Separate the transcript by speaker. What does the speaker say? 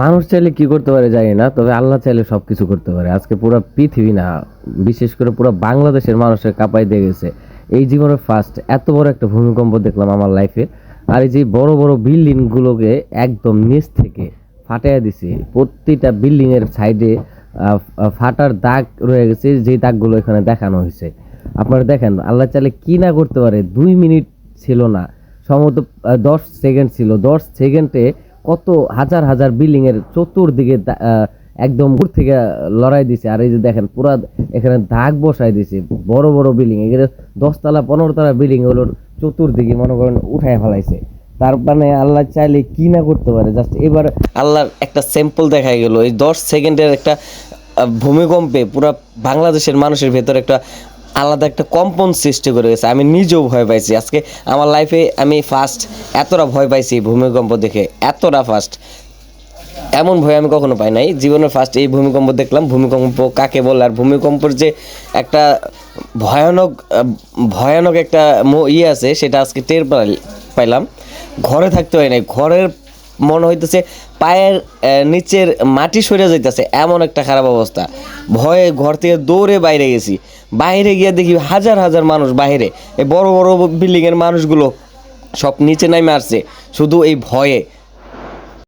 Speaker 1: মানুষ চাইলে কি করতে পারে জানি না, তবে আল্লাহ চাইলে সবকিছু করতে পারে। আজকে পুরো পৃথিবী না, বিশেষ করে পুরো বাংলাদেশের মানুষের কাঁপাই দিয়ে গেছে। এই জীবনে ফার্স্ট এত বড় একটা ভূমিকম্প দেখলাম আমার লাইফে। আর এই যে বড় বড় বিল্ডিং গুলোকে একদম নিচ থেকে ফাটাইয়া দিছে, প্রতিটা বিল্ডিং এর সাইডে ফাটার দাগ রয়ে গেছে, যে দাগগুলো এখানে দেখানো হয়েছে। আপনারা দেখেন আল্লাহ চাইলে কি না করতে পারে। 2 মিনিট ছিল না, সম্ভবত 10 সেকেন্ড ছিল। 10 সেকেন্ডে কত হাজার হাজার বিল্ডিং এর চতুর্দিকে একদম উপর থেকে লড়াই দিছে। আর এই যে দেখেন পুরা এখানে দাগ বসাই দিছে, বড় বড় বিল্ডিং, এখানে 10 তলা 15 তলা বিল্ডিং গুলোর চতুর্দিকে মনে করেন উঠায় ফেলাইছে। তার মানে আল্লাহ চাইলে কি না করতে পারে। জাস্ট এবার আল্লাহর একটা স্যাম্পল দেখা গেল এই 10 সেকেন্ডের একটা ভূমিকম্পে পুরা বাংলাদেশের মানুষের ভেতরে একটা আলাদা একটা কম্পন সৃষ্টি করে গেছে। আমি নিজেও ভয় পাইছি আজকে আমার লাইফে। আমি ফার্স্ট এতটা ভয় পাইছি ভূমিকম্প দেখে, এতটা ফার্স্ট এমন ভয় আমি কখনো পাই নাই জীবনে। ফার্স্ট এই ভূমিকম্প দেখলাম। ভূমিকম্প কাকে বলে, আর ভূমিকম্পের যে একটা ভয়ানক ভয়ানক একটা আছে, সেটা আজকে টের পাইলাম। ঘরে থাকতে হয় নাই, ঘরের মনে হইতেছে পায়ের নিচের মাটি সরে যাইতেছে, এমন একটা খারাপ অবস্থা। ভয়ে ঘর থেকে দৌড়ে বাইরে গেছি। বাইরে গিয়ে দেখি হাজার হাজার মানুষ বাইরে, এই বড় বড় বিল্ডিংয়ের মানুষগুলো সব নিচে নামে আসছে শুধু এই ভয়ে।